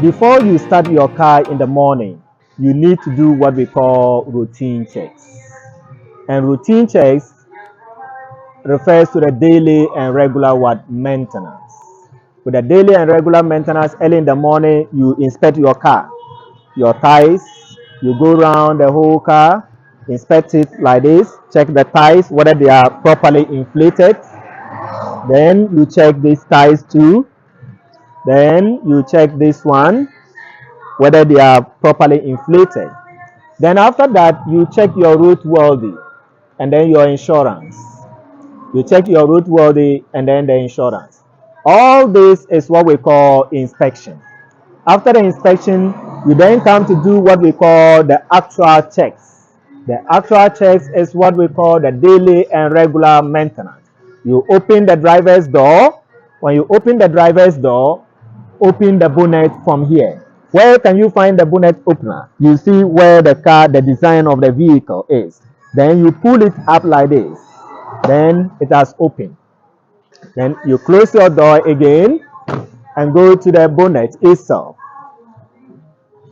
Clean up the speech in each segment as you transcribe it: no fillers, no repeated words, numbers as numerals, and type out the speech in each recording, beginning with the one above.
Before you start your car in the morning, you need to do what we call routine checks. And routine checks refers to the daily and regular what maintenance. With the daily and regular maintenance, early in the morning, you inspect your car, your tires, you go around the whole car, inspect it like this, check the tires, whether they are properly inflated. Then you check these tires too. Then you check this one, whether they are properly inflated. Then after that, you check your roadworthy and then your insurance. You check your roadworthy and then the insurance. All this is what we call inspection. After the inspection, you then come to do what we call the actual checks. The actual checks is what we call the daily and regular maintenance. You open the driver's door. When you open the driver's door, open the bonnet from here. Where can you find the bonnet opener? You see where the car, the design of the vehicle is. Then you pull it up like this. Then it has opened. Then you close your door again and go to the bonnet itself.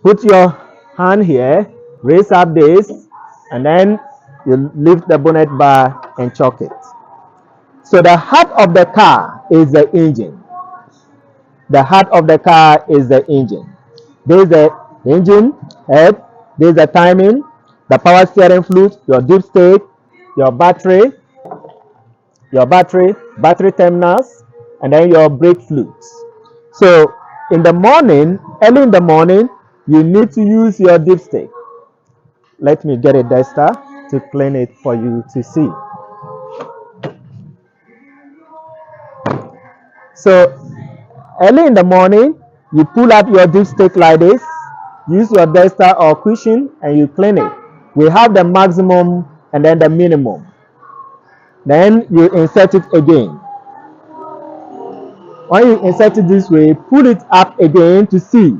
Put your hand here, raise up this, and then you lift the bonnet bar and choke it. So the heart of the car is the engine. The heart of the car is the engine. There's the engine head, there's the timing, the power steering fluid, your dipstick, your battery, battery terminals, and then your brake fluids. So in the morning, early in the morning, you need to use your dipstick. Let me get a duster to clean it for you to see. So early in the morning, you pull up your dipstick like this, use your duster or cushion, and you clean it. We have the maximum and then the minimum. Then you insert it again. When you insert it this way, pull it up again to see.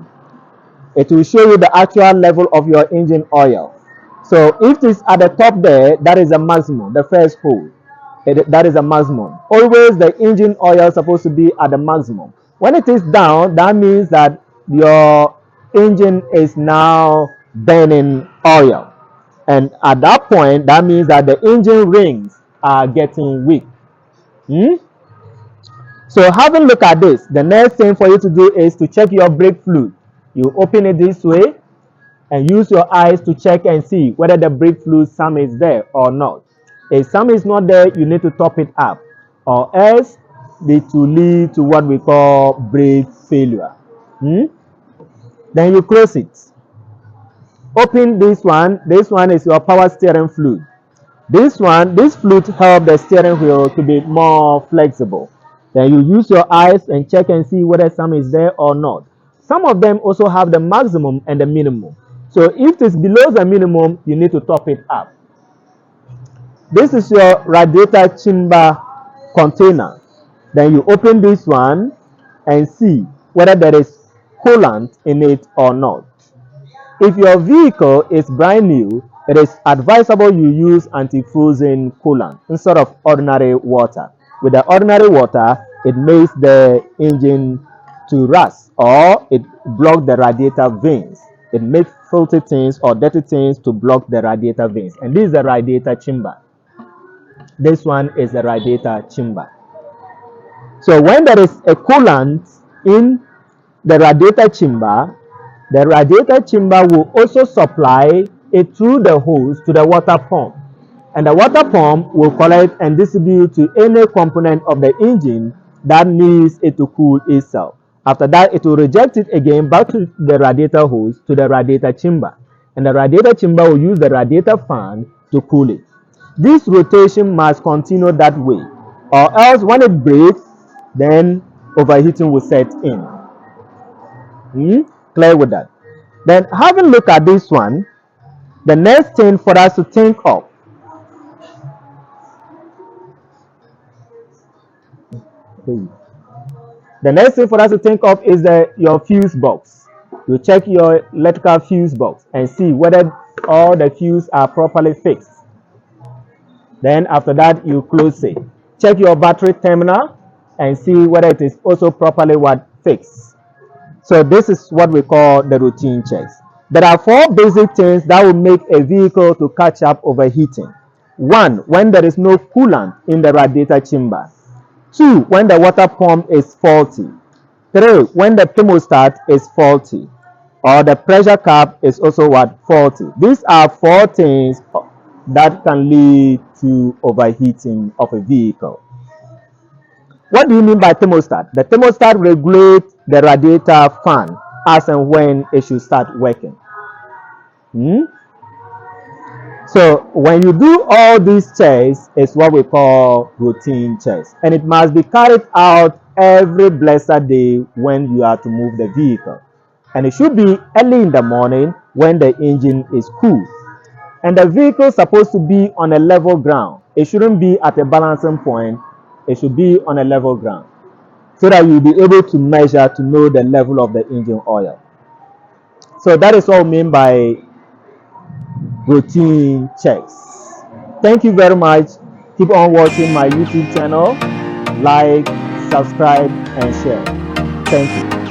It will show you the actual level of your engine oil. So if it's at the top there, that is a maximum, the first hole. That is a maximum. Always the engine oil is supposed to be at the maximum. When it is down, that means that your engine is now burning oil. And at that point, that means that the engine rings are getting weak. So having a look at this, the next thing for you to do is to check your brake fluid. You open it this way and use your eyes to check and see whether the brake fluid sum is there or not. If some is not there, you need to top it up, or else it will lead to what we call brake failure. Then you close it. Open this one. This one is your power steering fluid. This fluid helps the steering wheel to be more flexible. Then you use your eyes and check and see whether some is there or not. Some of them also have the maximum and the minimum. So if it's below the minimum, you need to top it up. This is your radiator chamber container. Then you open this one and see whether there is coolant in it or not. If your vehicle is brand new, it is advisable you use anti-frozen coolant instead of ordinary water. With the ordinary water, it makes the engine to rust, or it blocks the radiator veins. It makes filthy things or dirty things to block the radiator veins. And this is the radiator chamber. This one is the radiator chamber. So when there is a coolant in the radiator chamber will also supply it through the hose to the water pump. And the water pump will collect and distribute to any component of the engine that needs it to cool itself. After that, it will reject it again back to the radiator hose to the radiator chamber. And the radiator chamber will use the radiator fan to cool it. This rotation must continue that way, or else when it breaks, then overheating will set in. Clear with that? Then having a look at this one, the next thing for us to think of is your fuse box. You check your electrical fuse box and see whether all the fuses are properly fixed. Then after that, you close it. Check your battery terminal and see whether it is also properly fixed. So this is what we call the routine checks. There are 4 basic things that will make a vehicle to catch up overheating. 1, when there is no coolant in the radiator chamber. 2, when the water pump is faulty. 3, when the thermostat is faulty, or the pressure cap is also what? Faulty. These are 4 things that can lead to overheating of a vehicle. What do you mean by thermostat? The thermostat regulates the radiator fan as and when it should start working. So when you do all these checks, it's what we call routine checks, and it must be carried out every blessed day when you are to move the vehicle. And it should be early in the morning when the engine is cool. And the vehicle is supposed to be on a level ground. It shouldn't be at a balancing point. It should be on a level ground so that you'll be able to measure to know the level of the engine oil. So that is what we mean by routine checks. Thank you very much. Keep on watching my YouTube channel. Like, subscribe, and share. Thank you.